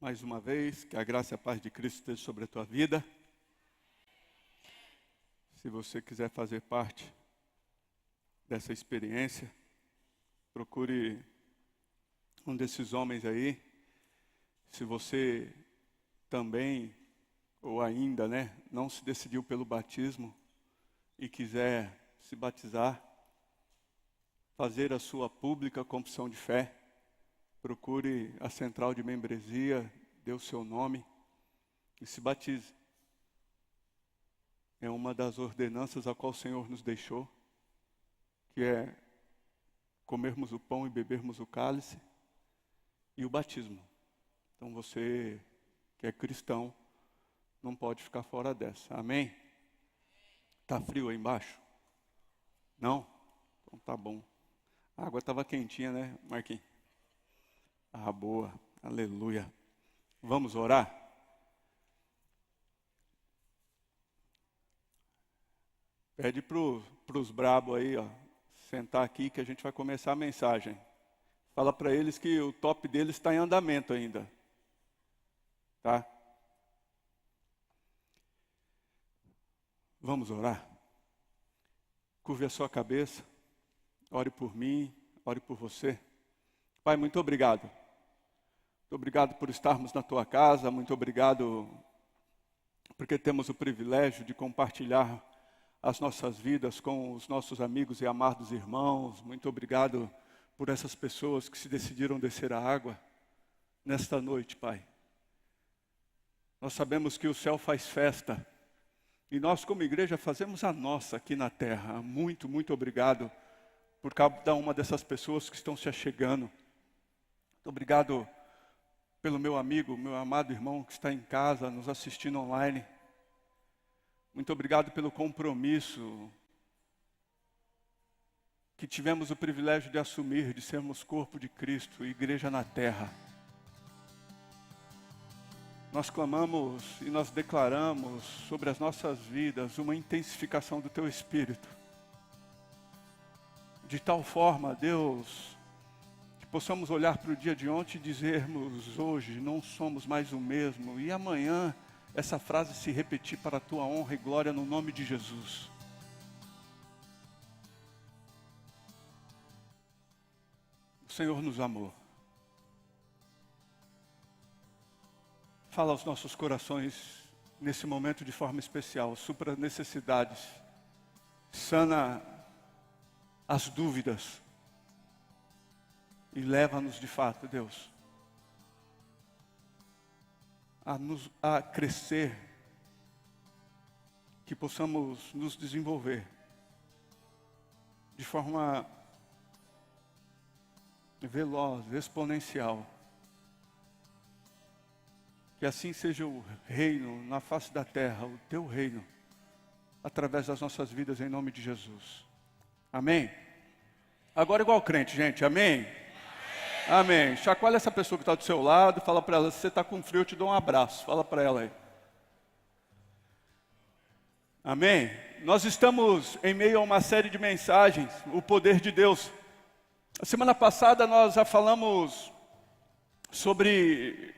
Mais uma vez, que a graça e a paz de Cristo esteja sobre a tua vida. Se você quiser fazer parte dessa experiência, procure um desses homens aí. Se você também, ou ainda, não se decidiu pelo batismo e quiser se batizar, fazer a sua pública confissão de fé, procure a central de membresia, dê o seu nome e se batize. É uma das ordenanças a qual o Senhor nos deixou, que é comermos o pão e bebermos o cálice e o batismo. Então você que é cristão não pode ficar fora dessa. Amém? Tá frio aí embaixo? Não? Então tá bom. A água estava quentinha, né, Marquinhos? Ah, boa. Aleluia. Vamos orar? Pede para os brabos aí, sentar aqui que a gente vai começar a mensagem. Fala para eles que o top deles está em andamento ainda. Tá? Vamos orar? Curve a sua cabeça. Ore por mim, ore por você. Pai, muito obrigado. Muito obrigado por estarmos na tua casa. Muito obrigado porque temos o privilégio de compartilhar as nossas vidas com os nossos amigos e amados irmãos. Muito obrigado por essas pessoas que se decidiram descer a água nesta noite, Pai. Nós sabemos que o céu faz festa e nós como igreja fazemos a nossa aqui na terra. Muito, muito obrigado por cada uma dessas pessoas que estão se achegando. Muito obrigado pelo meu amigo, meu amado irmão que está em casa nos assistindo online. Muito obrigado pelo compromisso que tivemos o privilégio de assumir, de sermos corpo de Cristo, igreja na terra. Nós clamamos e nós declaramos sobre as nossas vidas uma intensificação do Teu Espírito. De tal forma, Deus, que possamos olhar para o dia de ontem e dizermos: hoje não somos mais o mesmo, e amanhã essa frase se repetir para a Tua honra e glória no nome de Jesus. O Senhor nos amou. Fala aos nossos corações nesse momento de forma especial, supra necessidades, sana as dúvidas e leva-nos de fato, Deus, a crescer, que possamos nos desenvolver de forma veloz, exponencial. Que assim seja o reino na face da terra, o Teu reino, através das nossas vidas, em nome de Jesus. Amém? Agora igual crente, gente, amém? Amém. Chacoalha essa pessoa que está do seu lado, fala para ela: se você está com frio, eu te dou um abraço. Fala para ela aí. Amém? Nós estamos em meio a uma série de mensagens, o poder de Deus. A semana passada nós já falamos sobre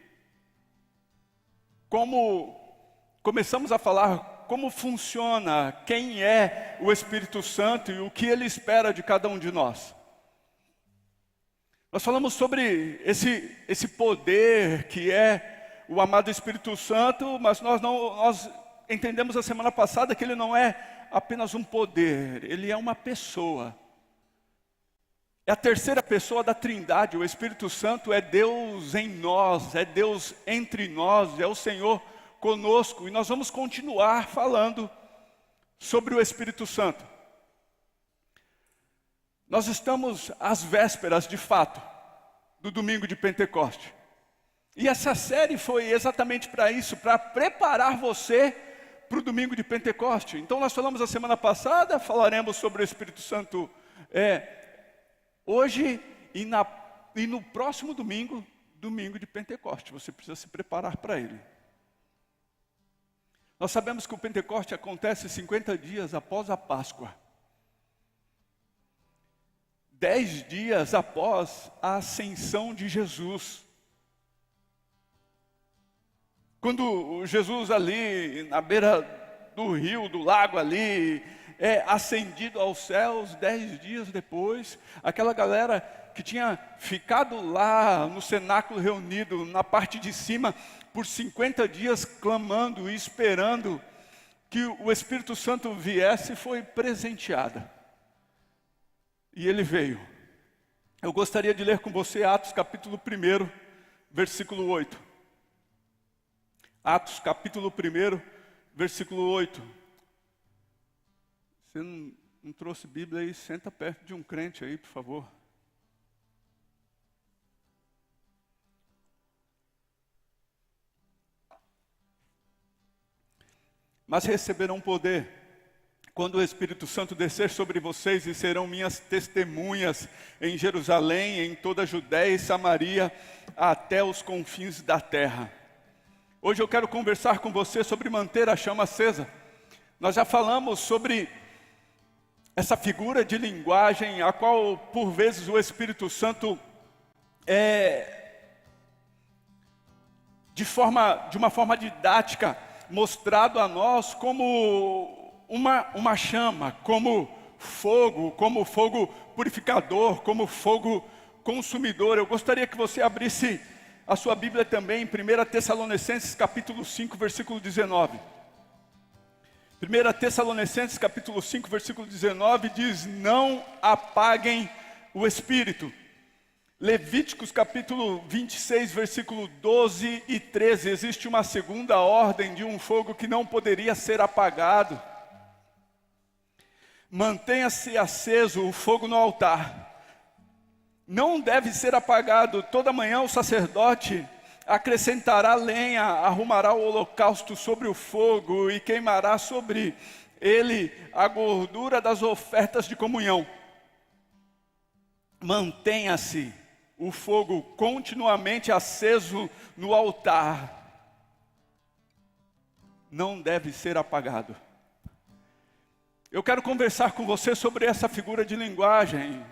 começamos a falar como funciona, quem é o Espírito Santo e o que Ele espera de cada um de nós. Nós falamos sobre esse poder que é o amado Espírito Santo, mas nós entendemos a semana passada que Ele não é apenas um poder, Ele é uma pessoa. É a terceira pessoa da Trindade. O Espírito Santo é Deus em nós, é Deus entre nós, é o Senhor conosco. E nós vamos continuar falando sobre o Espírito Santo. Nós estamos às vésperas, de fato, do domingo de Pentecoste. E essa série foi exatamente para isso, para preparar você para o domingo de Pentecoste. Então nós falamos a semana passada, falaremos sobre o Espírito Santo hoje e no próximo domingo, domingo de Pentecoste. Você precisa se preparar para ele. Nós sabemos que o Pentecoste acontece 50 dias após a Páscoa. 10 dias após a ascensão de Jesus. Quando Jesus ali, na beira do rio, do lago ali, é ascendido aos céus 10 dias depois, aquela galera que tinha ficado lá no cenáculo reunido, na parte de cima, por 50 dias clamando e esperando que o Espírito Santo viesse, foi presenteada. E ele veio. Eu gostaria de ler com você Atos capítulo 1, versículo 8. Atos capítulo 1, versículo 8. Você não trouxe Bíblia aí? Senta perto de um crente aí, por favor. Mas receberão poder quando o Espírito Santo descer sobre vocês, e serão minhas testemunhas em Jerusalém, em toda a Judéia e Samaria, até os confins da terra. Hoje eu quero conversar com você sobre manter a chama acesa. Nós já falamos sobre essa figura de linguagem, a qual por vezes o Espírito Santo de uma forma didática, mostrado a nós como uma chama, como fogo purificador, como fogo consumidor. Eu gostaria que você abrisse a sua Bíblia também em 1 Tessalonicenses capítulo 5, versículo 19. 1 Tessalonicenses capítulo 5, versículo 19 diz: não apaguem o Espírito. Levíticos capítulo 26, versículo 12 e 13, existe uma segunda ordem de um fogo que não poderia ser apagado. Mantenha-se aceso o fogo no altar. Não deve ser apagado. Toda manhã o sacerdote acrescentará lenha, arrumará o holocausto sobre o fogo e queimará sobre ele a gordura das ofertas de comunhão. Mantenha-se o fogo continuamente aceso no altar. Não deve ser apagado. Eu quero conversar com você sobre essa figura de linguagem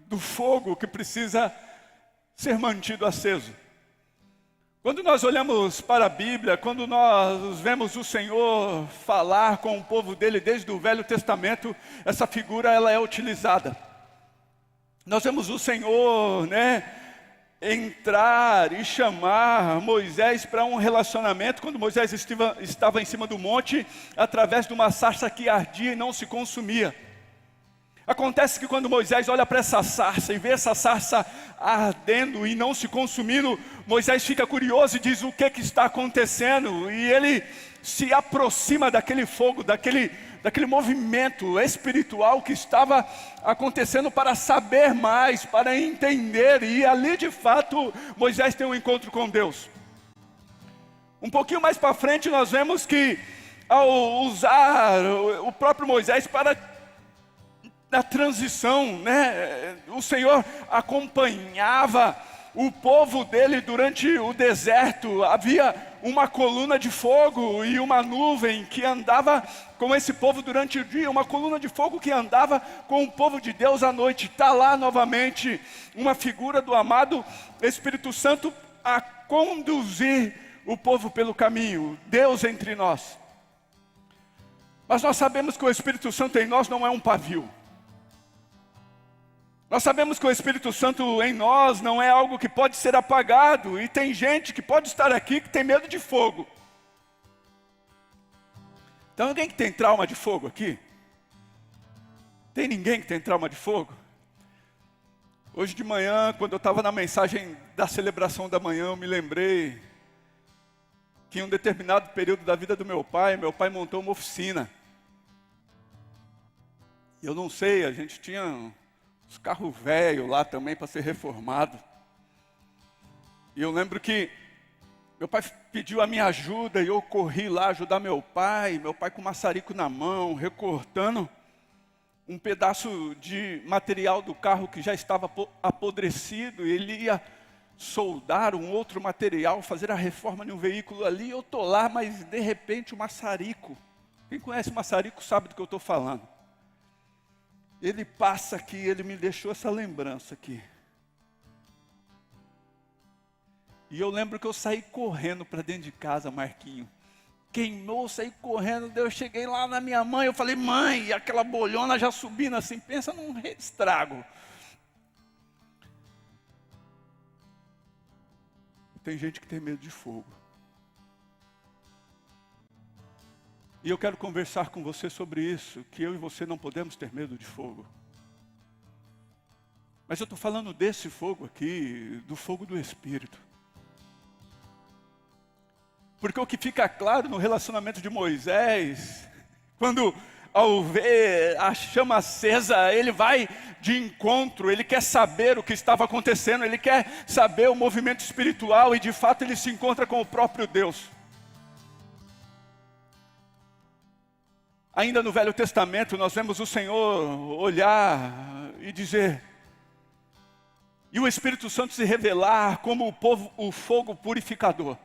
do fogo que precisa ser mantido aceso. Quando nós olhamos para a Bíblia, quando nós vemos o Senhor falar com o povo dele desde o Velho Testamento, essa figura ela é utilizada. Nós vemos o Senhor, entrar e chamar Moisés para um relacionamento, quando Moisés estava em cima do monte, através de uma sarça que ardia e não se consumia. Acontece que quando Moisés olha para essa sarça e vê essa sarça ardendo e não se consumindo, Moisés fica curioso e diz: o que está acontecendo? E ele se aproxima daquele fogo, daquele movimento espiritual que estava acontecendo, para saber mais, para entender. E ali de fato Moisés tem um encontro com Deus. Um pouquinho mais para frente nós vemos que, ao usar o próprio Moisés para na transição, o Senhor acompanhava o povo dele durante o deserto. Havia uma coluna de fogo e uma nuvem que andava com esse povo durante o dia, uma coluna de fogo que andava com o povo de Deus à noite. Está lá novamente uma figura do amado Espírito Santo a conduzir o povo pelo caminho, Deus entre nós. Mas nós sabemos que o Espírito Santo em nós não é um pavio. Nós sabemos que o Espírito Santo em nós não é algo que pode ser apagado. E tem gente que pode estar aqui que tem medo de fogo. Então, alguém que tem trauma de fogo aqui? Tem ninguém que tem trauma de fogo? Hoje de manhã, quando eu estava na mensagem da celebração da manhã, eu me lembrei que em um determinado período da vida do meu pai montou uma oficina. E eu não sei, a gente tinha os carros velhos lá também para ser reformado. E eu lembro que meu pai pediu a minha ajuda e eu corri lá ajudar meu pai com maçarico na mão, recortando um pedaço de material do carro que já estava apodrecido. E ele ia soldar um outro material, fazer a reforma de um veículo ali. Eu estou lá, mas de repente o maçarico, quem conhece maçarico sabe do que eu estou falando. Ele passa aqui, ele me deixou essa lembrança aqui. E eu lembro que eu saí correndo para dentro de casa, Marquinho. Queimou, eu saí correndo, daí eu cheguei lá na minha mãe, eu falei, mãe, e aquela bolhona já subindo assim, pensa num estrago. Tem gente que tem medo de fogo. E eu quero conversar com você sobre isso, que eu e você não podemos ter medo de fogo. Mas eu estou falando desse fogo aqui, do fogo do Espírito. Porque o que fica claro no relacionamento de Moisés, quando ao ver a chama acesa, ele vai de encontro, ele quer saber o que estava acontecendo, ele quer saber o movimento espiritual e de fato ele se encontra com o próprio Deus. Ainda no Velho Testamento nós vemos o Senhor olhar e dizer, e o Espírito Santo se revelar como o fogo purificador.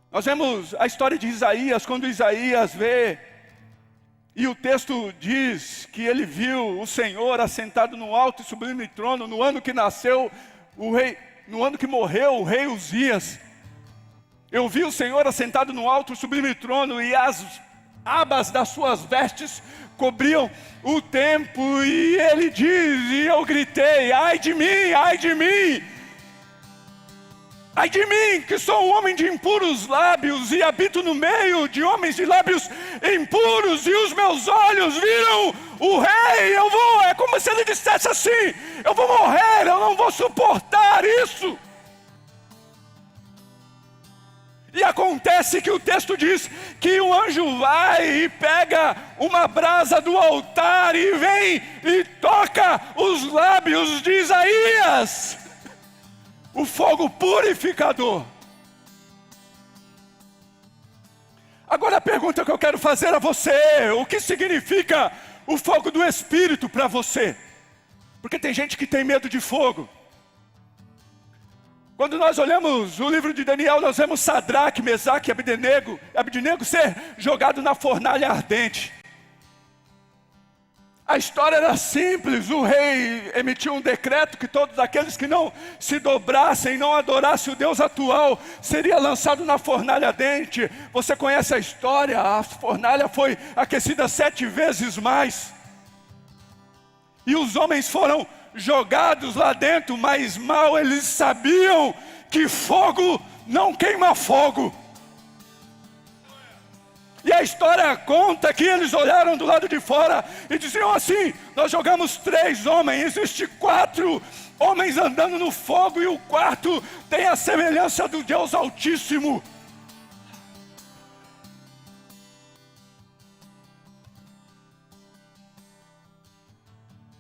Nós vemos a história de Isaías, quando Isaías vê, e o texto diz que ele viu o Senhor assentado no alto e sublime trono, no ano que nasceu o rei, no ano que morreu o rei Uzias. Eu vi o Senhor assentado no alto e sublime trono, e as abas das suas vestes cobriam o templo, e ele diz, e eu gritei, ai de mim, ai de mim! Ai de mim, que sou um homem de impuros lábios e habito no meio de homens de lábios impuros, e os meus olhos viram o rei. É como se ele dissesse assim, eu vou morrer, eu não vou suportar isso. E acontece que o texto diz que o anjo vai e pega uma brasa do altar e vem e toca os lábios de Isaías. O fogo purificador. Agora a pergunta que eu quero fazer a você, o que significa o fogo do Espírito para você? Porque tem gente que tem medo de fogo. Quando nós olhamos o livro de Daniel, nós vemos Sadraque, Mesaque e Abednego ser jogado na fornalha ardente. A história era simples, o rei emitiu um decreto que todos aqueles que não se dobrassem, não adorassem o Deus atual, seria lançado na fornalha ardente. Você conhece a história, a fornalha foi aquecida 7 vezes mais. E os homens foram jogados lá dentro, mas mal eles sabiam que fogo não queima fogo. E a história conta que eles olharam do lado de fora e diziam assim, nós jogamos 3 homens, existe 4 homens andando no fogo, e o quarto tem a semelhança do Deus Altíssimo.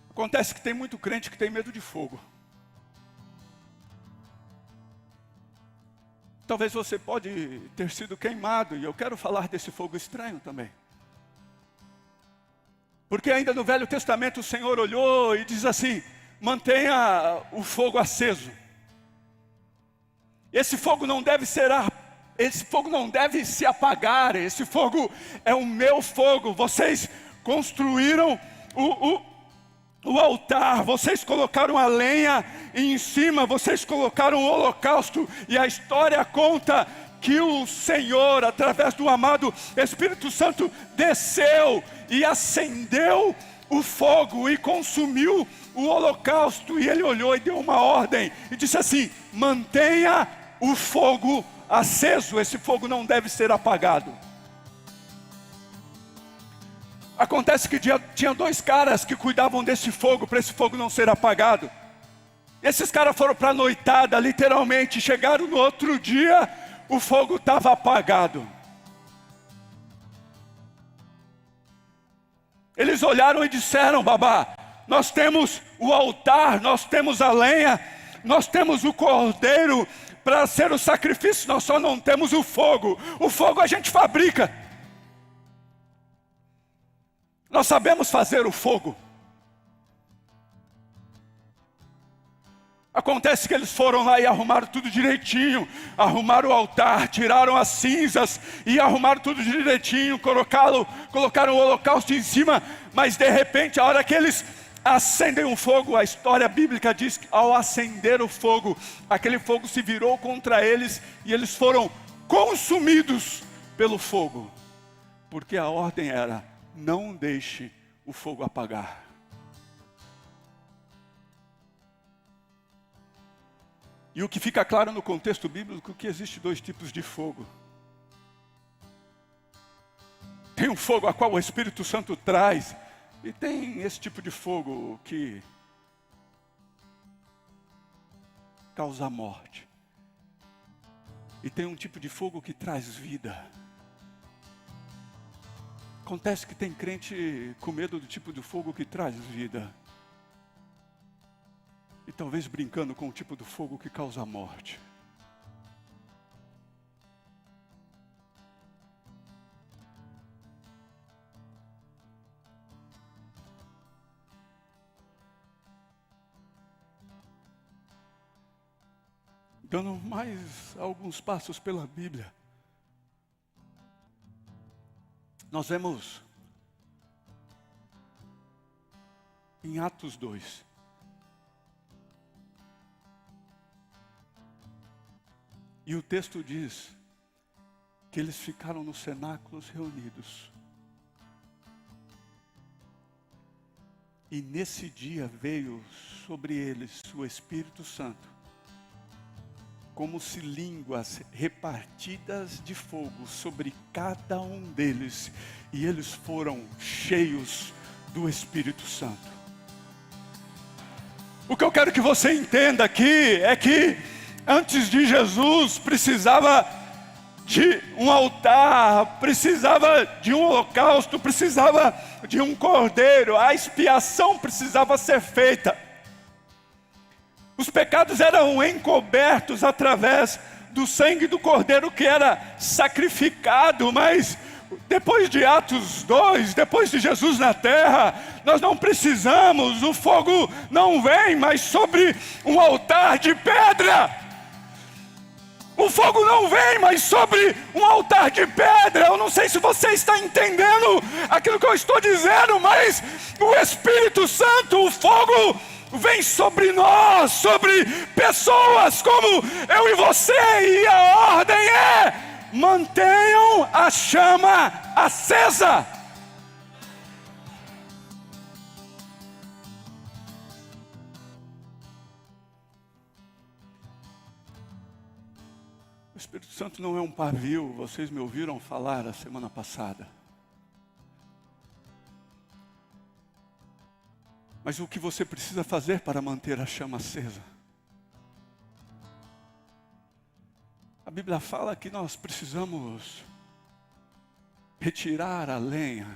Acontece que tem muito crente que tem medo de fogo. Talvez você pode ter sido queimado, e eu quero falar desse fogo estranho também. Porque ainda no Velho Testamento o Senhor olhou e diz assim, mantenha o fogo aceso. Esse fogo não deve se apagar, esse fogo é o meu fogo. Vocês construíram o altar, vocês colocaram a lenha e em cima vocês colocaram o holocausto, e a história conta que o Senhor, através do amado Espírito Santo, desceu e acendeu o fogo e consumiu o holocausto, e ele olhou e deu uma ordem e disse assim, mantenha o fogo aceso, esse fogo não deve ser apagado. Acontece que tinha 2 caras que cuidavam desse fogo, para esse fogo não ser apagado. Esses caras foram para a noitada, literalmente, chegaram no outro dia, o fogo estava apagado. Eles olharam e disseram, babá, nós temos o altar, nós temos a lenha, nós temos o cordeiro para ser o sacrifício, nós só não temos o fogo. O fogo a gente fabrica. Nós sabemos fazer o fogo. Acontece que eles foram lá e arrumaram tudo direitinho, arrumaram o altar, tiraram as cinzas e arrumaram tudo direitinho, colocaram o holocausto em cima, mas de repente, a hora que eles acendem um fogo. A história bíblica diz que ao acender o fogo, aquele fogo se virou contra eles e eles foram consumidos pelo fogo. Porque a ordem era: não deixe o fogo apagar. E o que fica claro no contexto bíblico é que existe dois tipos de fogo. Tem um fogo a qual o Espírito Santo traz, e tem esse tipo de fogo que causa morte. E tem um tipo de fogo que traz vida. Acontece que tem crente com medo do tipo de fogo que traz vida. E talvez brincando com o tipo de fogo que causa morte. Dando mais alguns passos pela Bíblia, nós vemos em Atos 2, e o texto diz que eles ficaram nos cenáculos reunidos. E nesse dia veio sobre eles o Espírito Santo, como se línguas repartidas de fogo sobre cada um deles, e eles foram cheios do Espírito Santo. O que eu quero que você entenda aqui é que antes de Jesus precisava de um altar, precisava de um holocausto, precisava de um cordeiro, a expiação precisava ser feita. Os pecados eram encobertos através do sangue do cordeiro que era sacrificado, mas depois de Atos 2, depois de Jesus na terra, nós não precisamos, o fogo não vem mais sobre um altar de pedra. O fogo não vem mais sobre um altar de pedra. Eu não sei se você está entendendo aquilo que eu estou dizendo, mas o Espírito Santo, o fogo, vem sobre nós, sobre pessoas como eu e você, e a ordem é: mantenham a chama acesa. O Espírito Santo não é um pavio, vocês me ouviram falar a semana passada. Mas o que você precisa fazer para manter a chama acesa? A Bíblia fala que nós precisamos retirar a lenha,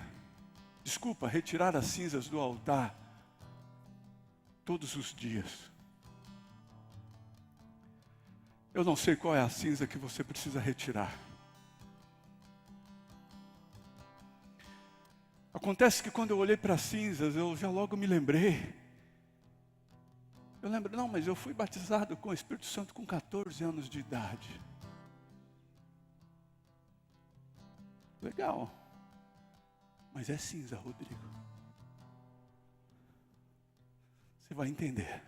retirar as cinzas do altar todos os dias. Eu não sei qual é a cinza que você precisa retirar. Acontece que quando eu olhei para as cinzas, eu já logo me lembrei. Eu lembro, não, mas eu fui batizado com o Espírito Santo com 14 anos de idade. Legal. Mas é cinza, Rodrigo. Você vai entender.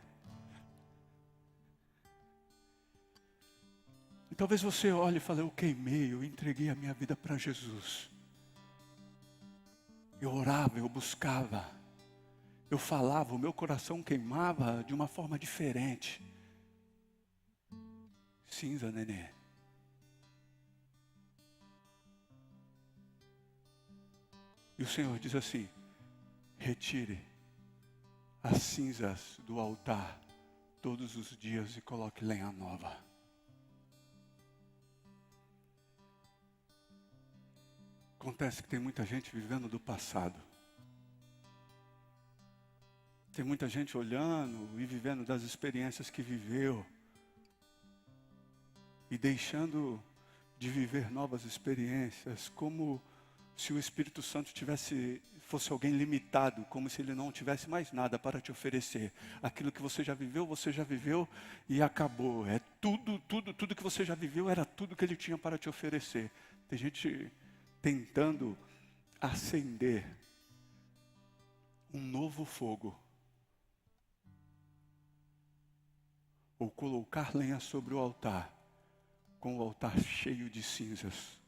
E talvez você olhe e fale: eu queimei, eu entreguei a minha vida para Jesus. Eu orava, eu buscava, eu falava, o meu coração queimava de uma forma diferente. Cinza, nenê. E o Senhor diz assim: retire as cinzas do altar todos os dias e coloque lenha nova. Acontece que tem muita gente vivendo do passado. Tem muita gente olhando e vivendo das experiências que viveu. E deixando de viver novas experiências, como se o Espírito Santo fosse alguém limitado, como se ele não tivesse mais nada para te oferecer. Aquilo que você já viveu e acabou. É tudo que você já viveu era tudo que ele tinha para te oferecer. Tem gente tentando acender um novo fogo ou colocar lenha sobre o altar, com o altar cheio de cinzas.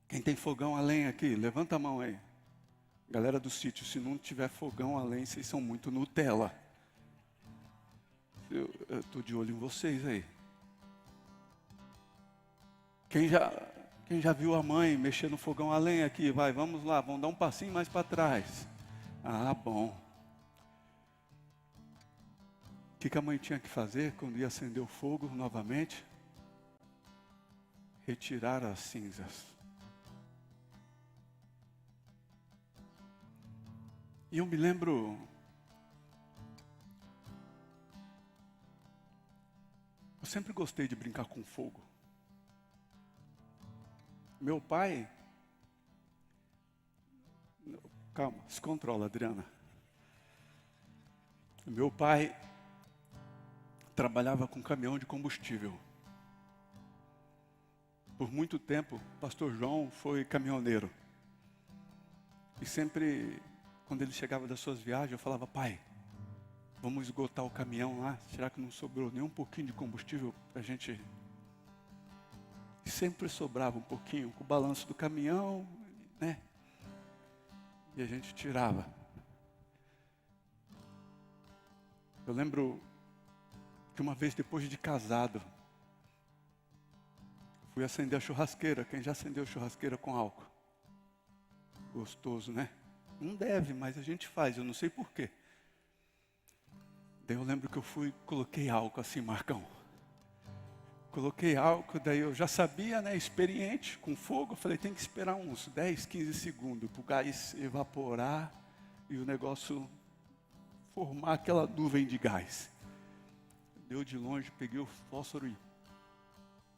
Quem tem fogão a lenha aqui, levanta a mão aí. Galera do sítio, se não tiver fogão a lenha, vocês são muito Nutella. Eu estou de olho em vocês aí. Quem já viu a mãe mexer no fogão a lenha aqui? Vai, vamos lá, vamos dar um passinho mais para trás. Ah, bom. O que a mãe tinha que fazer quando ia acender o fogo novamente? Retirar as cinzas. E eu me lembro, eu sempre gostei de brincar com fogo. Meu pai, calma, se controla, Adriana. Meu pai trabalhava com caminhão de combustível. Por muito tempo, o pastor João foi caminhoneiro. E sempre, quando ele chegava das suas viagens, eu falava: pai, vamos esgotar o caminhão lá? Será que não sobrou nem um pouquinho de combustível para a gente? E sempre sobrava um pouquinho com o balanço do caminhão, né? E a gente tirava. Eu lembro que uma vez, depois de casado, fui acender a churrasqueira. Quem já acendeu churrasqueira com álcool? Gostoso, né? Não deve, mas a gente faz, eu não sei porquê. Daí eu lembro que eu coloquei álcool assim, Marcão. Coloquei álcool, daí eu já sabia, né, experiente com fogo. Eu falei, tem que esperar uns 10, 15 segundos para o gás evaporar e o negócio formar aquela nuvem de gás. Deu de longe, peguei o fósforo e...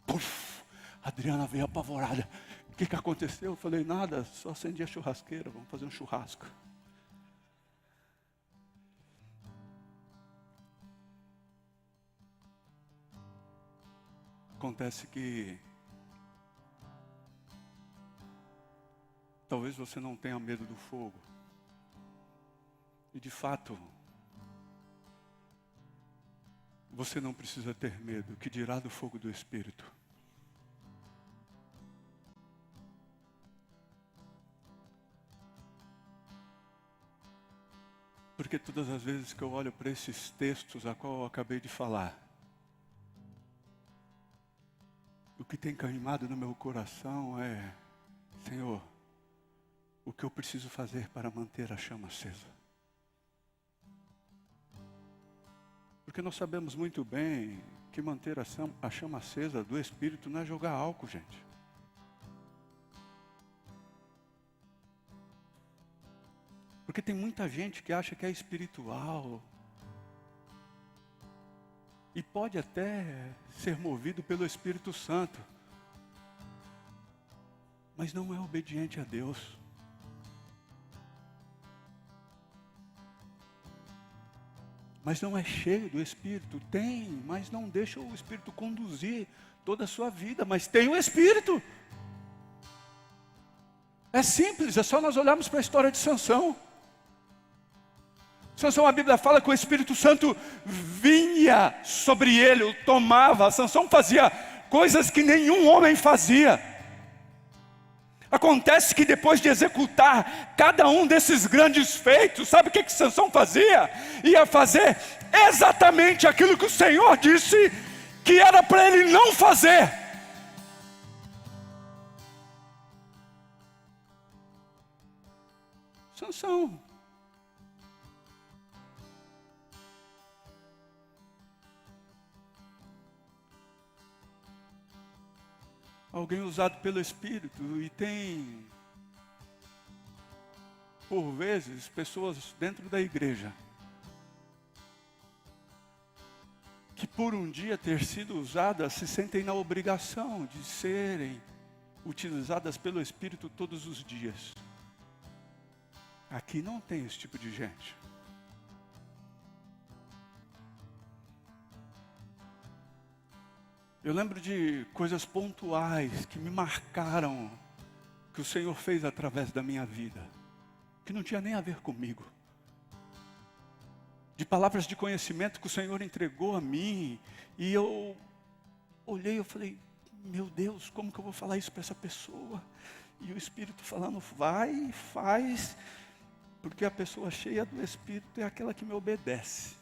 Puf! A Adriana veio apavorada. O que aconteceu? Eu falei, nada, só acendi a churrasqueira, vamos fazer um churrasco. Acontece que talvez você não tenha medo do fogo. E de fato, você não precisa ter medo, que dirá do fogo do Espírito. Porque todas as vezes que eu olho para esses textos a qual eu acabei de falar, o que tem queimado no meu coração é: Senhor, o que eu preciso fazer para manter a chama acesa? Porque nós sabemos muito bem que manter a chama acesa do Espírito não é jogar álcool, gente. Porque tem muita gente que acha que é espiritual e pode até ser movido pelo Espírito Santo, mas não é obediente a Deus. Mas não é cheio do Espírito. Tem, mas não deixa o Espírito conduzir toda a sua vida. Mas tem o Espírito. É simples, é só nós olharmos para a história de Sansão. Sansão, a Bíblia fala que o Espírito Santo vinha sobre ele, o tomava. Sansão fazia coisas que nenhum homem fazia. Acontece que depois de executar cada um desses grandes feitos, sabe o que Sansão fazia? Ia fazer exatamente aquilo que o Senhor disse que era para ele não fazer. Sansão. Alguém usado pelo Espírito, e tem, por vezes, pessoas dentro da igreja que por um dia ter sido usadas se sentem na obrigação de serem utilizadas pelo Espírito todos os dias. Aqui não tem esse tipo de gente. Eu lembro de coisas pontuais que me marcaram, que o Senhor fez através da minha vida, que não tinha nem a ver comigo. de palavras de conhecimento que o Senhor entregou a mim. E eu olhei, eu falei, meu Deus, como que eu vou falar isso para essa pessoa? E o Espírito falando, vai, faz, porque a pessoa cheia do Espírito é aquela que me obedece.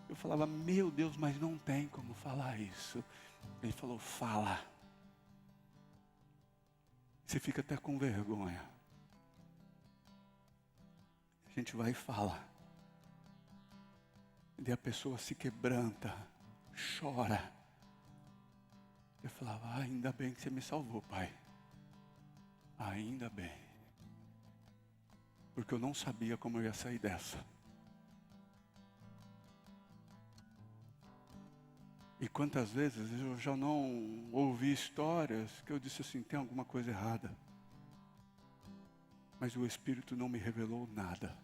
Eu falava, meu Deus, mas não tem como falar isso. Ele falou, fala. Você fica até com vergonha. A gente vai e fala. E a pessoa se quebranta, chora. Eu falava, ainda bem que você me salvou, Pai. Ainda bem. Porque eu não sabia como eu ia sair dessa. E quantas vezes eu já não ouvi histórias que eu disse assim, tem alguma coisa errada. Mas o Espírito não me revelou nada.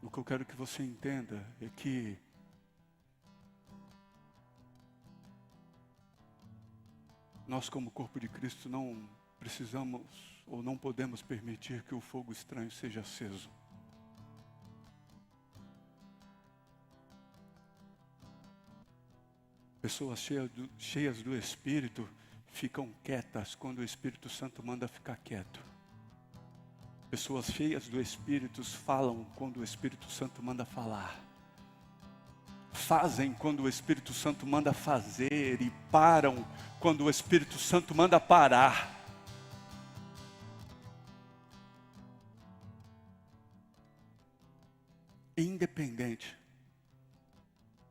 O que eu quero que você entenda é que nós, como corpo de Cristo, não precisamos ou não podemos permitir que o fogo estranho seja aceso. Pessoas cheias do Espírito ficam quietas quando o Espírito Santo manda ficar quieto. Pessoas cheias do Espírito falam quando o Espírito Santo manda falar. Fazem quando o Espírito Santo manda fazer e param quando o Espírito Santo manda parar. Independente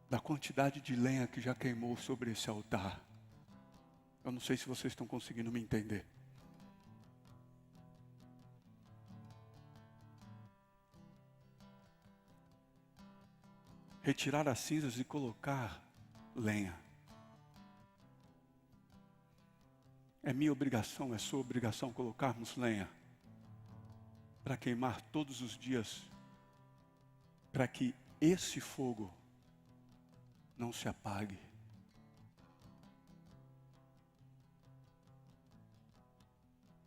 da quantidade de lenha que já queimou sobre esse altar. Eu não sei se vocês estão conseguindo me entender. Retirar as cinzas e colocar lenha. É minha obrigação, é sua obrigação colocarmos lenha para queimar todos os dias, para que esse fogo não se apague.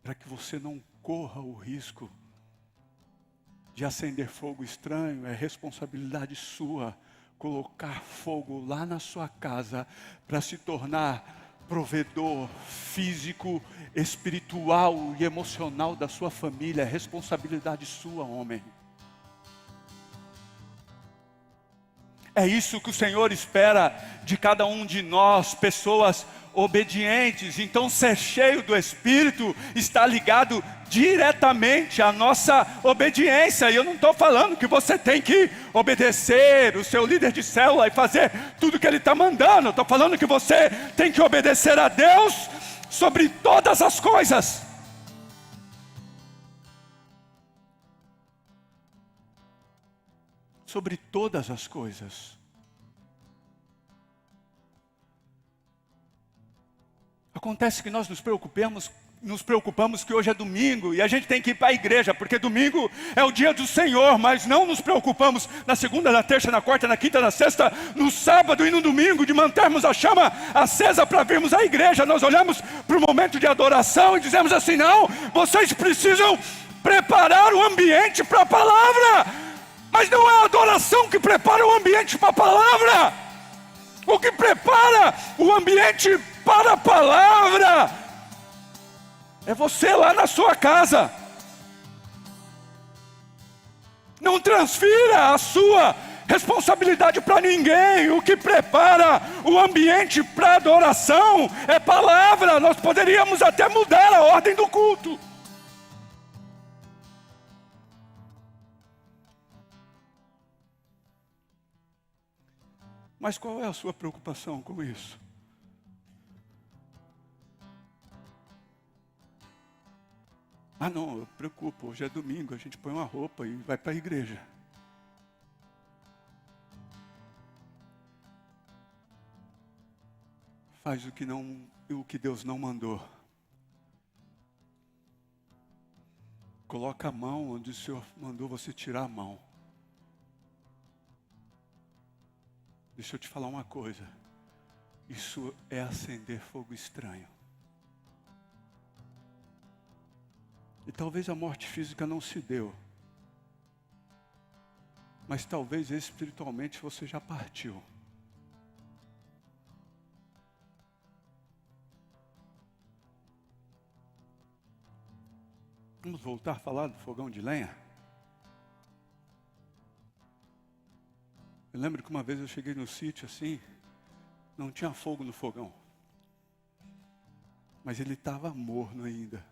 Para que você não corra o risco de acender fogo estranho. É responsabilidade sua colocar fogo lá na sua casa para se tornar provedor físico, espiritual e emocional da sua família. É responsabilidade sua, homem. É isso que o Senhor espera de cada um de nós, pessoas obedientes. Então, ser cheio do Espírito está ligado diretamente à nossa obediência. E eu não estou falando que você tem que obedecer o seu líder de célula e fazer tudo que ele está mandando. Eu estou falando que você tem que obedecer a Deus sobre todas as coisas. Sobre todas as coisas. Acontece que nós nos preocupamos que hoje é domingo e a gente tem que ir para a igreja, porque domingo é o dia do Senhor, mas não nos preocupamos na segunda, na terça, na quarta, na quinta, na sexta, no sábado e no domingo, de mantermos a chama acesa para virmos à igreja. Nós olhamos para o momento de adoração e dizemos assim, não, vocês precisam preparar o ambiente para a palavra. Mas não é a adoração que prepara o ambiente para a palavra. O que prepara o ambiente para a palavra é você lá na sua casa. Não transfira a sua responsabilidade para ninguém. O que prepara o ambiente para adoração é palavra. Nós poderíamos até mudar a ordem do culto. Mas qual é a sua preocupação com isso? Ah não, eu preocupo, hoje é domingo, a gente põe uma roupa e vai para a igreja. Faz o que Deus não mandou. Coloca a mão onde o Senhor mandou você tirar a mão. Deixa eu te falar uma coisa. Isso é acender fogo estranho. E talvez a morte física não se deu, mas talvez espiritualmente você já partiu. Vamos voltar a falar do fogão de lenha? Eu lembro que uma vez eu cheguei no sítio assim, não tinha fogo no fogão, mas ele estava morno ainda,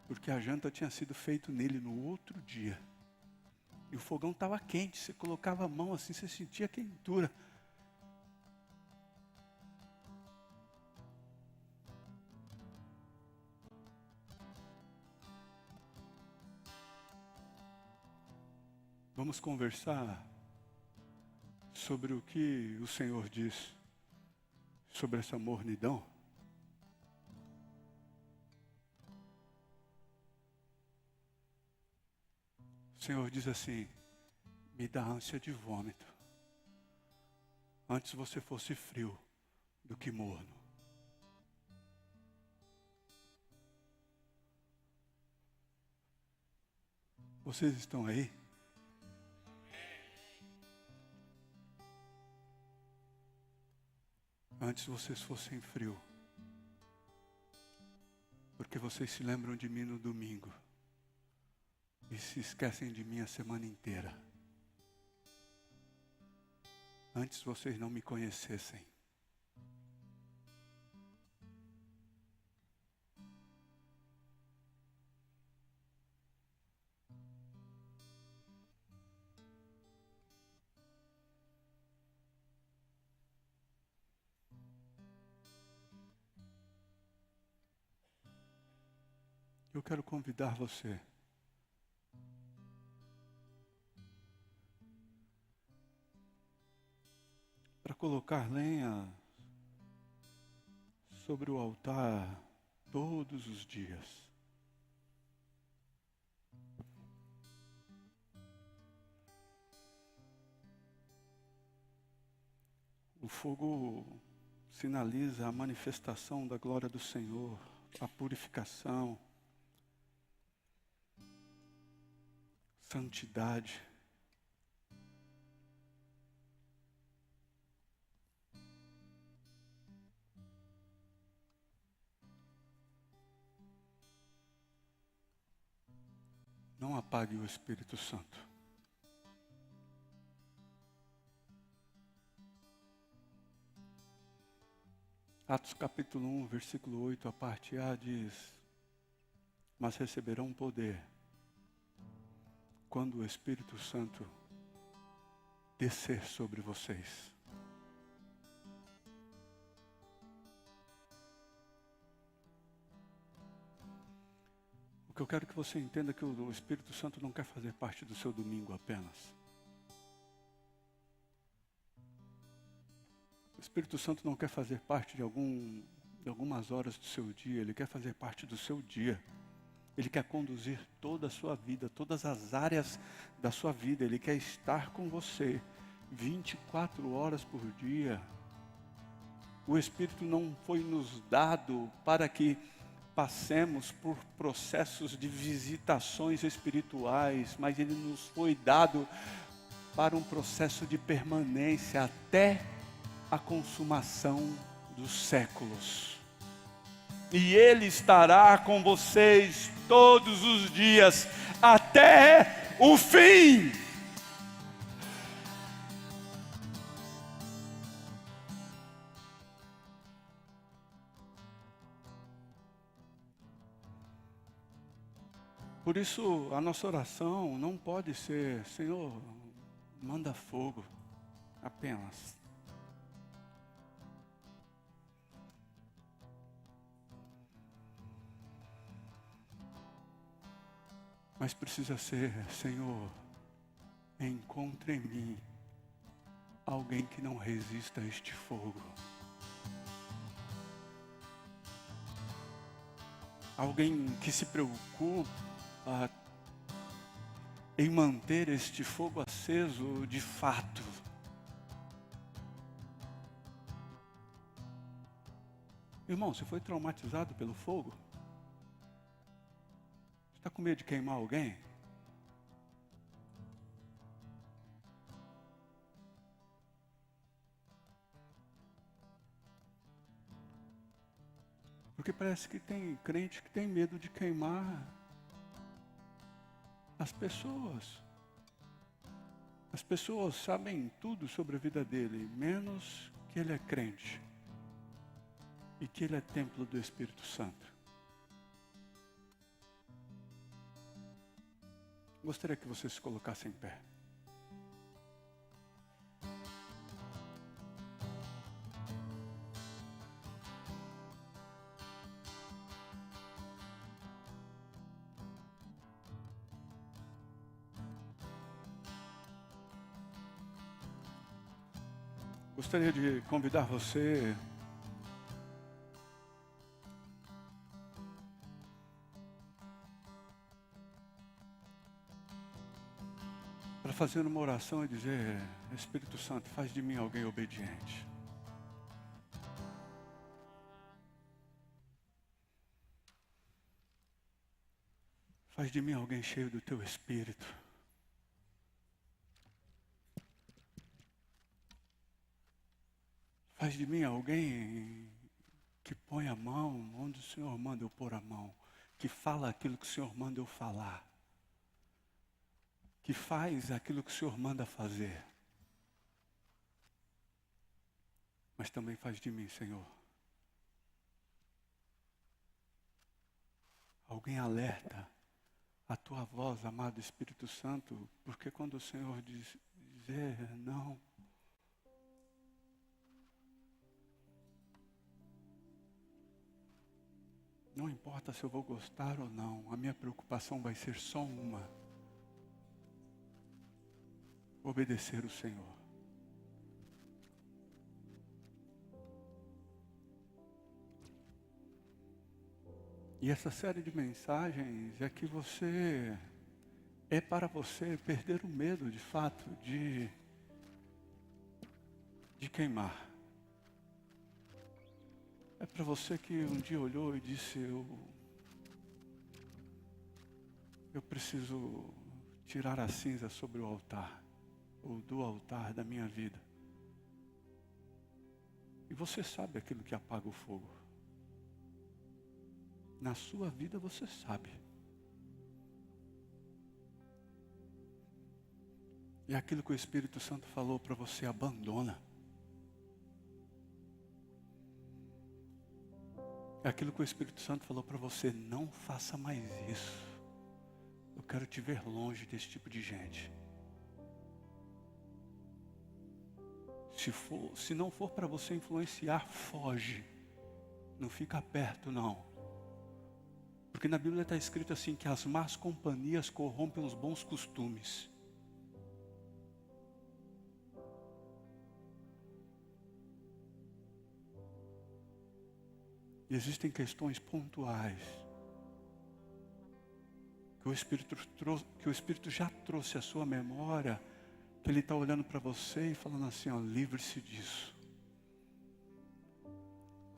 porque a janta tinha sido feita nele no outro dia. E o fogão estava quente, você colocava a mão assim, você sentia a quentura. Vamos conversar sobre o que o Senhor diz sobre essa mornidão? O Senhor diz assim: me dá ânsia de vômito. Antes você fosse frio do que morno. Vocês estão aí? Antes vocês fossem frio, porque vocês se lembram de mim no domingo e se esquecem de mim a semana inteira. Antes vocês não me conhecessem. Eu quero convidar você para colocar lenha sobre o altar todos os dias. O fogo sinaliza a manifestação da glória do Senhor, a purificação, santidade. Não apague o Espírito Santo. Atos capítulo 1, versículo 8, a parte A diz: mas receberão poder quando o Espírito Santo descer sobre vocês. O que eu quero que você entenda é que o Espírito Santo não quer fazer parte do seu domingo apenas. O Espírito Santo não quer fazer parte de algumas horas do seu dia, ele quer fazer parte do seu dia. Ele quer conduzir toda a sua vida, todas as áreas da sua vida. Ele quer estar com você 24 horas por dia. O Espírito não foi nos dado para que passemos por processos de visitações espirituais, mas ele nos foi dado para um processo de permanência até a consumação dos séculos. E ele estará com vocês todos os dias até o fim. Por isso, a nossa oração não pode ser: Senhor, manda fogo apenas. Mas precisa ser: Senhor, encontre em mim alguém que não resista a este fogo. Alguém que se preocupa em manter este fogo aceso de fato. Irmão, você foi traumatizado pelo fogo? Você está com medo de queimar alguém? Porque parece que tem crente que tem medo de queimar as pessoas. As pessoas sabem tudo sobre a vida dele, menos que ele é crente e que ele é templo do Espírito Santo. Gostaria que você se colocasse em pé. Gostaria de convidar você para fazer uma oração e dizer: Espírito Santo, faz de mim alguém obediente. Faz de mim alguém cheio do teu Espírito. Faz de mim alguém que põe a mão onde o Senhor manda eu pôr a mão. Que fala aquilo que o Senhor manda eu falar. Que faz aquilo que o Senhor manda fazer. Mas também faz de mim, Senhor, alguém alerta a tua voz, amado Espírito Santo, porque quando o Senhor dizer não, não importa se eu vou gostar ou não, a minha preocupação vai ser só uma: obedecer o Senhor. E essa série de mensagens é que é para você perder o medo, de fato, de queimar. É para você que um dia olhou e disse: eu preciso tirar a cinza sobre o altar, ou do altar da minha vida. E você sabe aquilo que apaga o fogo. Na sua vida você sabe. E aquilo que o Espírito Santo falou para você, abandona. É aquilo que o Espírito Santo falou para você, não faça mais isso. Eu quero te ver longe desse tipo de gente. Se não for para você influenciar, foge. Não fica perto, não. Porque na Bíblia está escrito assim, que as más companhias corrompem os bons costumes. E existem questões pontuais que o Espírito já trouxe à sua memória, que Ele está olhando para você e falando assim, ó, livre-se disso.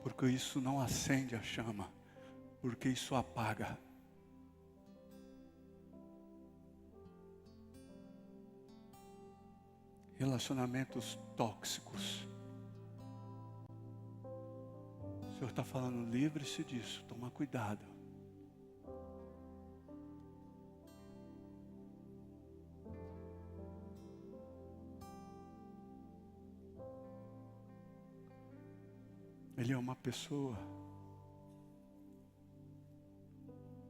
Porque isso não acende a chama, porque isso apaga. Relacionamentos tóxicos. O Senhor está falando, livre-se disso, toma cuidado. Ele é uma pessoa.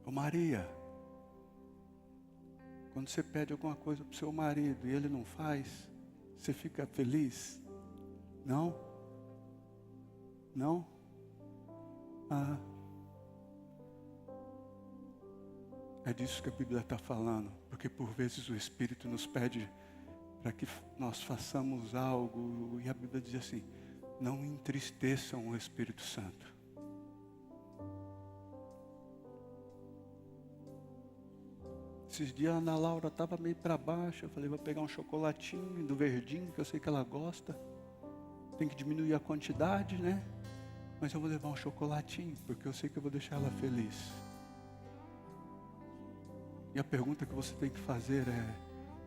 Ô Maria, quando você pede alguma coisa para o seu marido e ele não faz, você fica feliz? Não? Não? Ah. É disso que a Bíblia está falando, porque por vezes o Espírito nos pede para que nós façamos algo, e a Bíblia diz assim, não entristeçam o Espírito Santo. Esses dias a Ana Laura estava meio para baixo, eu falei, vou pegar um chocolatinho do verdinho, que eu sei que ela gosta. Tem que diminuir a quantidade, né? mas eu vou levar um chocolatinho, porque eu sei que eu vou deixar ela feliz. E a pergunta que você tem que fazer é: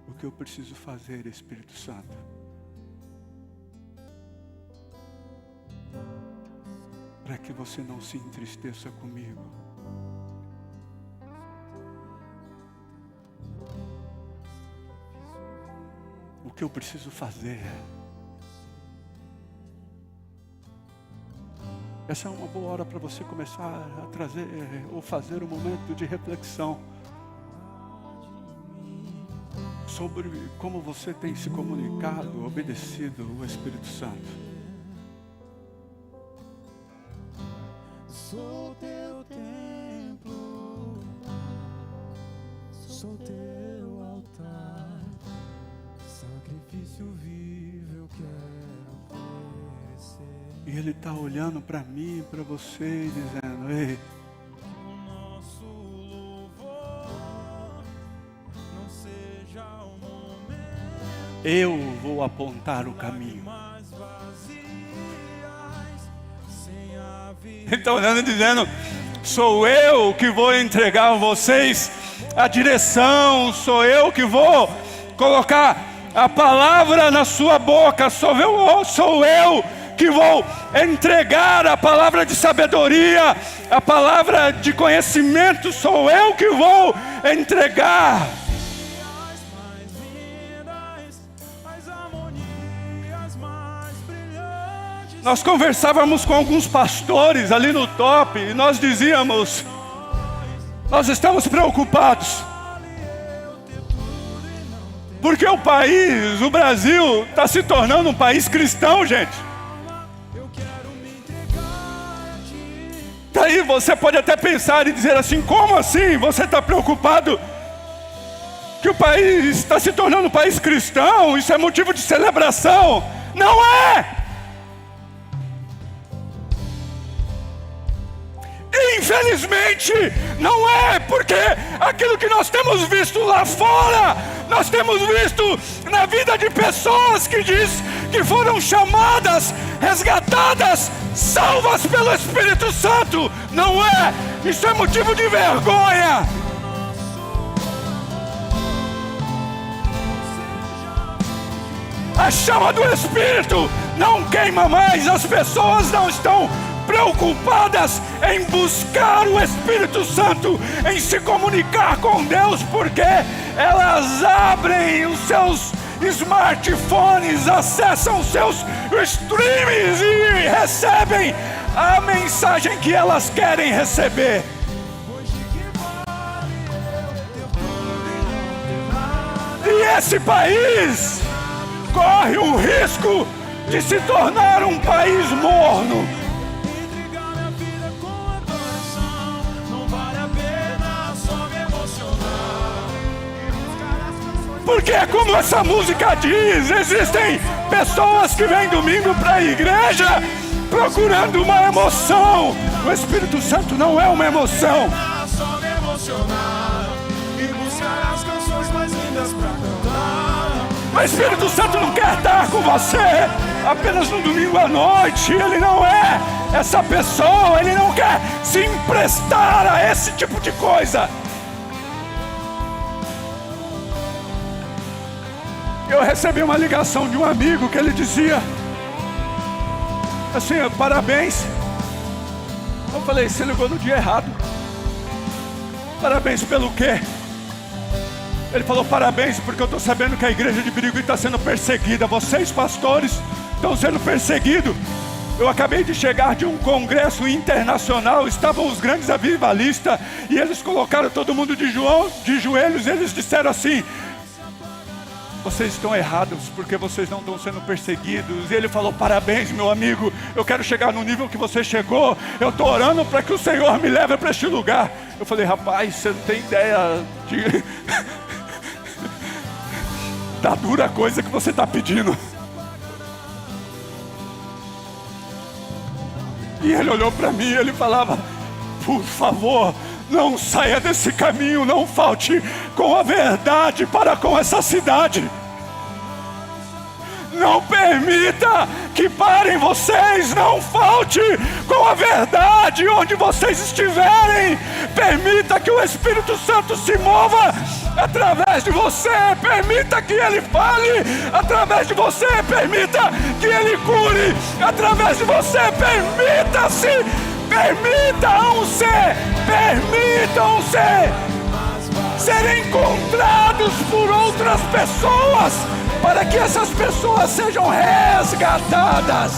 o que eu preciso fazer, Espírito Santo? Para que você não se entristeça comigo. O que eu preciso fazer? Essa é uma boa hora para você começar a trazer ou fazer um momento de reflexão sobre como você tem se comunicado, obedecido ao Espírito Santo. Sou teu templo, sou teu altar, sacrifício vivo eu quero oferecer. E Ele está olhando para mim e para você e dizendo: ei, O nosso louvor não seja o momento. eu vou apontar o caminho. Mais vazias, sem a vida. Ele está olhando e dizendo: sou eu que vou entregar a vocês a direção, sou eu que vou colocar a palavra na sua boca, sou eu que vou entregar a palavra de sabedoria, a palavra de conhecimento, sou eu que vou entregar. Mais lindas, as harmonias mais brilhantes. Nós conversávamos com alguns pastores ali no top e nós dizíamos: nós estamos preocupados, porque o país, o Brasil, está se tornando um país cristão, gente. Daí você pode até pensar e dizer assim: como assim você está preocupado que o país está se tornando um país cristão? Isso é motivo de celebração. Não é! Infelizmente, não é, porque aquilo que nós temos visto lá fora, nós temos visto na vida de pessoas que diz que foram chamadas, resgatadas, salvas pelo Espírito Santo. Não é, isso é motivo de vergonha. A chama do Espírito não queima mais, as pessoas não estão preocupadas em buscar o Espírito Santo, em se comunicar com Deus, porque elas abrem os seus smartphones, acessam os seus streams e recebem a mensagem que elas querem receber. E esse país corre o risco de se tornar um país morno. Porque é como essa música diz, existem pessoas que vêm domingo para a igreja procurando uma emoção. O Espírito Santo não é uma emoção. Só me emocionar e buscar as canções mais lindas pra cantar. O Espírito Santo não quer estar com você apenas no domingo à noite. Ele não é essa pessoa, ele não quer se emprestar a esse tipo de coisa. Eu recebi uma ligação de um amigo que ele dizia assim: parabéns. Eu falei: você ligou no dia errado. Parabéns pelo quê? Ele falou: parabéns porque eu estou sabendo que a igreja de Birigui está sendo perseguida. Vocês, pastores, estão sendo perseguidos. Eu acabei de chegar de um congresso internacional, estavam os grandes avivalistas e eles colocaram todo mundo de joelhos. Eles disseram assim: vocês estão errados porque vocês não estão sendo perseguidos. E ele falou: parabéns, meu amigo, eu quero chegar no nível que você chegou. Eu estou orando para que o Senhor me leve para este lugar. Eu falei: rapaz, você não tem ideia de da dura coisa que você está pedindo. E ele olhou para mim e ele falava: por favor, não saia desse caminho, não falte com a verdade para com essa cidade. Não permita que parem vocês, não falte com a verdade onde vocês estiverem. Permita que o Espírito Santo se mova através de você, permita que Ele fale através de você, permita que Ele cure através de você, permitam-se serem encontrados por outras pessoas, para que essas pessoas sejam resgatadas.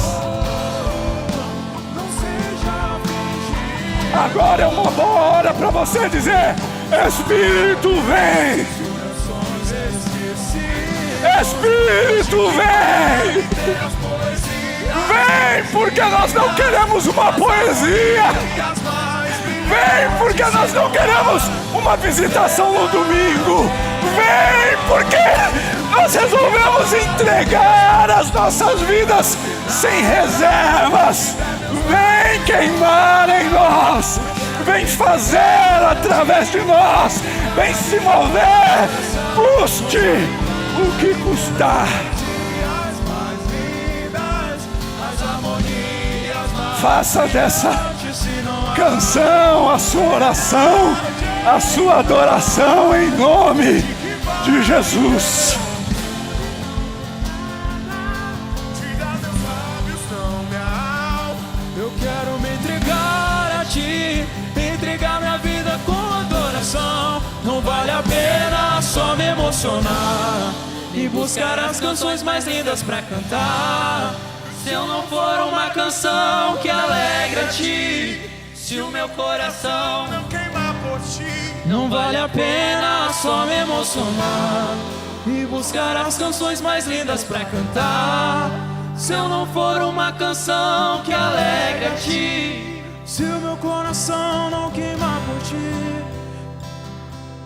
Agora é uma boa hora para você dizer: Espírito vem, Espírito vem, vem, porque nós não queremos uma poesia, vem, porque nós não queremos uma visitação no domingo, vem, porque nós resolvemos entregar as nossas vidas sem reservas. Vem queimar em nós, vem fazer através de nós, vem se mover, custe o que custar. Faça dessa canção a sua oração, a sua adoração, em nome de Jesus. Eu quero me entregar a Ti, entregar minha vida com adoração. Não vale a pena só me emocionar e buscar as canções mais lindas pra cantar. Se eu não for uma canção que alegra a Ti, se o meu coração não queimar por Ti, não vale a pena só me emocionar e buscar as canções mais lindas pra cantar. Se eu não for uma canção que alegra a Ti, se o meu coração não queimar por Ti,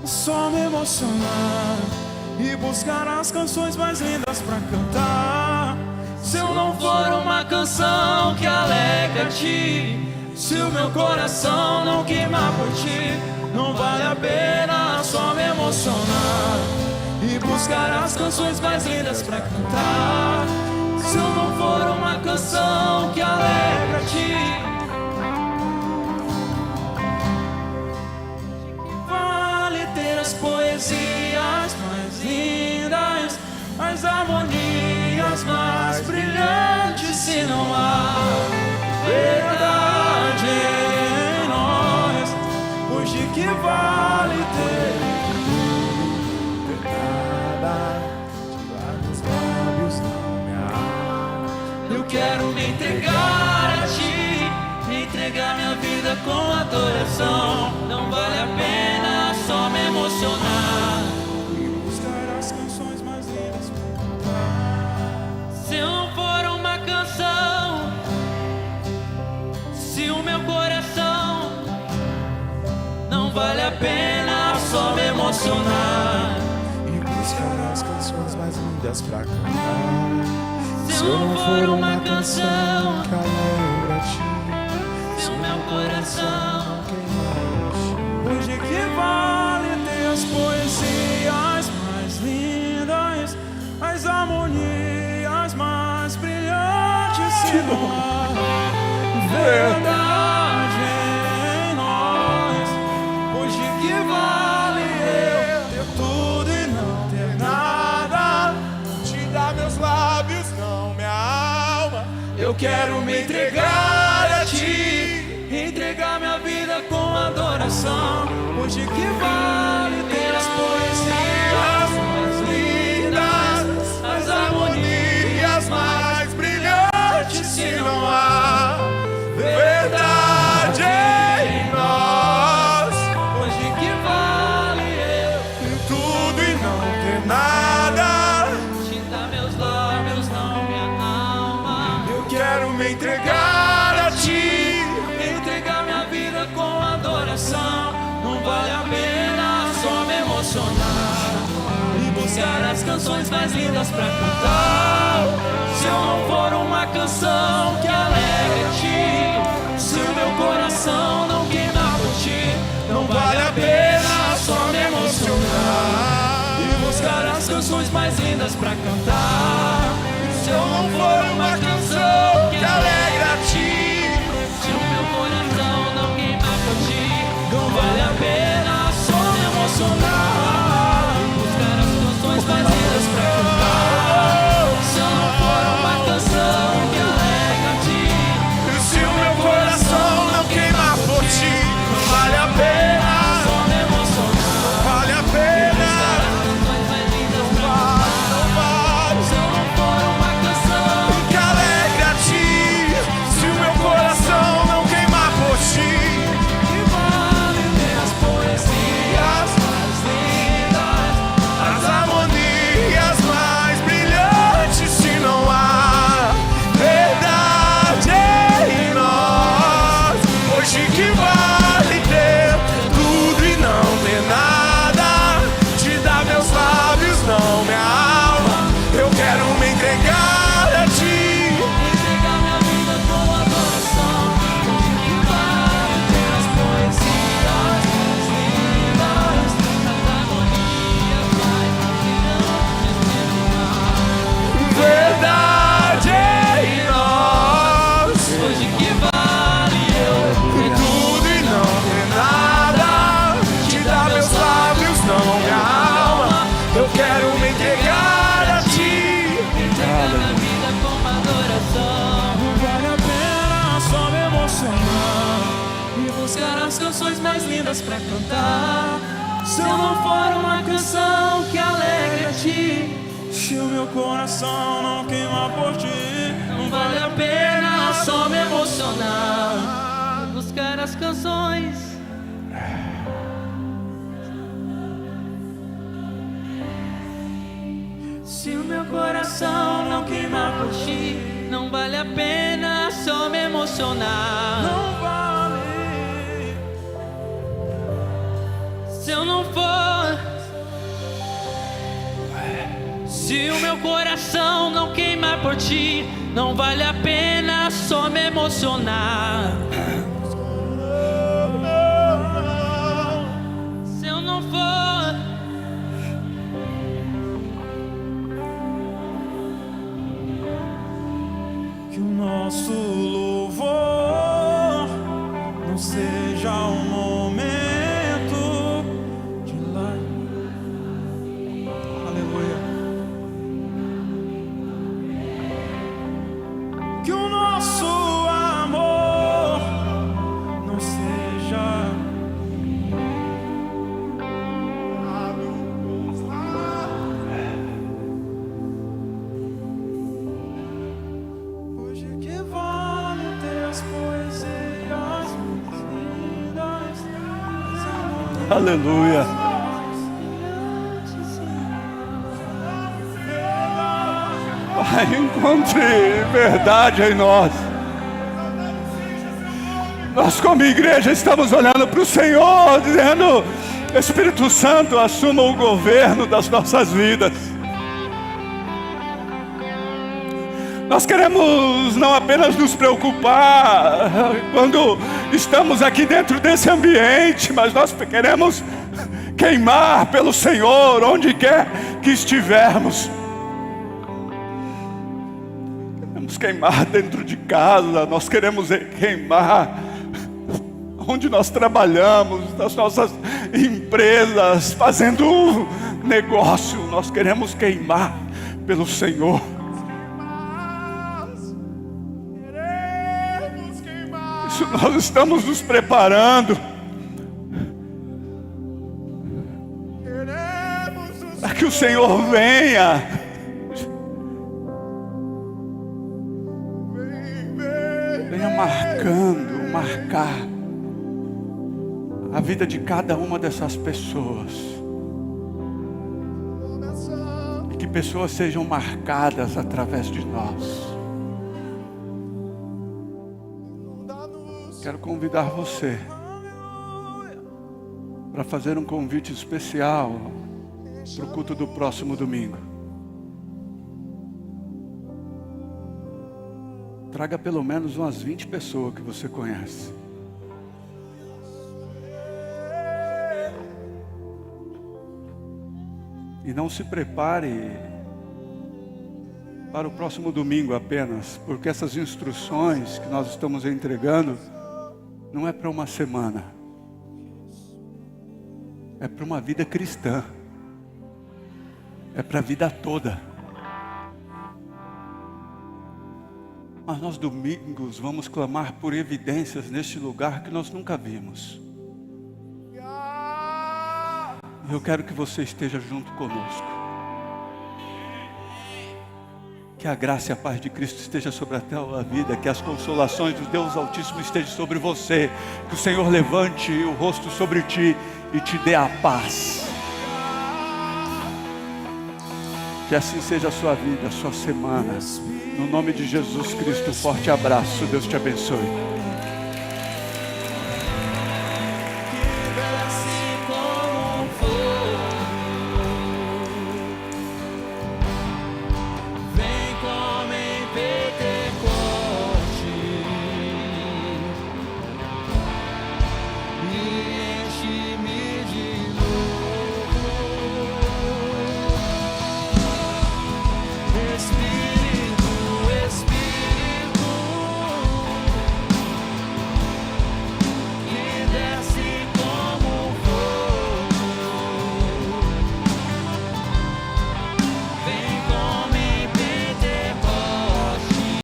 só me emocionar e buscar as canções mais lindas pra cantar. Se eu não for uma canção que alegra a Ti, se o meu coração não queimar por Ti, não vale a pena só me emocionar e buscar as canções mais lindas pra cantar. Se eu não for uma canção que alegra a Ti, vale ter as poesias mais lindas, as harmonias mais brilhantes, se não há verdade em nós, pois de que vale ter nada, tirar dos lábios não me há. Eu quero me entregar a Ti, entregar minha vida com adoração. Não vale a pena só me emocionar e buscar as canções mais lindas pra cantar. Se eu não for uma canção, se o meu coração não vale a pena só me emocionar e buscar as canções mais lindas pra cantar. Se eu não for uma canção que alegra a Ti, se o meu coração queimar a Ti, hoje que vale ter as poesias mais lindas, as harmonias mais brilhantes, se não há verdade em nós, hoje que vale eu ter tudo e não ter nada, te dar meus lábios, não minha alma. Eu quero me entregar a Ti, entregar minha vida com adoração. Hoje que vale ter as poesias mais lindas, as harmonias mais brilhantes, se não há verdade em nós. Hoje que vale eu ter tudo e não ter nada, te dar meus lábios, não minha alma. Eu quero me entregar a Ti, entregar minha vida com adoração. Não vale a pena só me emocionar e buscar as canções mais lindas pra cantar. Se eu não for uma canção que alegra a Ti, se o meu coração não queimar por Ti, não vale a pena só me emocionar e buscar as canções mais lindas pra cantar. Se não for uma canção que alegra a ti, Se o meu coração não queimar por ti, não vale a pena só me emocionar e buscar as canções mais lindas pra cantar. Se eu não for uma canção que alegra a ti, se o meu coração não queimar por ti, não vale a pena, só me emocionar. não vale a pena, Canções mais lindas pra não vale. Se eu não for uma canção Que alegra a ti, se o meu coração não queimar por ti, que vale ter as poesias mais lindas, as harmonias mais brilhantes, se não há verdade em nós. Hoje que vale ter tudo e não ter nada, te dar meus lábios, não minha alma. Eu quero me entregar a ti, entregar minha vida com adoração. Hoje que vale ter as poesias mais lindas, as harmonias mais brilhantes no mar. verdade em nós. Hoje que vale eu Ter tudo e não ter nada, te dar meus lábios, não minha alma. Eu quero me entregar a ti. entregar minha vida com adoração. Não vale a pena só me emocionar E buscar as canções mais lindas pra cantar. Se eu não for uma canção que alegre a ti, se o meu coração não queimar por ti. não vale a pena só me emocionar. E buscar as canções. Se o meu coração não queimar por ti, não vale a pena só me emocionar. Não vale. Se eu não for, se o meu coração não queimar por ti, não vale a pena só me emocionar. Se eu não for, Que o nosso louvor não seja um momento de lá. Aleluia. Que o nosso amor não seja hoje que vale ter as poesias mais lindas, as harmonias Aleluia. Pai, encontre verdade em nós. Nós como igreja estamos olhando para o Senhor, dizendo: Espírito Santo, assuma o governo das nossas vidas. Nós queremos não apenas nos preocupar quando estamos aqui dentro desse ambiente, mas nós queremos queimar pelo Senhor onde quer que estivermos. Queremos queimar dentro de casa, nós queremos queimar onde nós trabalhamos, nas nossas empresas, fazendo negócio. Nós queremos queimar pelo Senhor. Isso nós estamos nos preparando para que o Senhor venha. Venha marcar a vida de cada uma dessas pessoas. E que pessoas sejam marcadas através de nós. Quero convidar você para fazer um convite especial para o culto do próximo domingo. Traga pelo menos umas 20 pessoas que você conhece. E não se prepare para o próximo domingo apenas, porque essas instruções que nós estamos entregando não é para uma semana, é para uma vida cristã, é para a vida toda. Mas nós domingos vamos clamar por evidências neste lugar que nós nunca vimos. E eu quero que você esteja junto conosco. Que a graça e a paz de Cristo esteja sobre a tua vida, que as consolações do Deus Altíssimo estejam sobre você, que o Senhor levante o rosto sobre ti e te dê a paz. Que assim seja a sua vida, a sua semana. No nome de Jesus Cristo, um forte abraço. Deus te abençoe.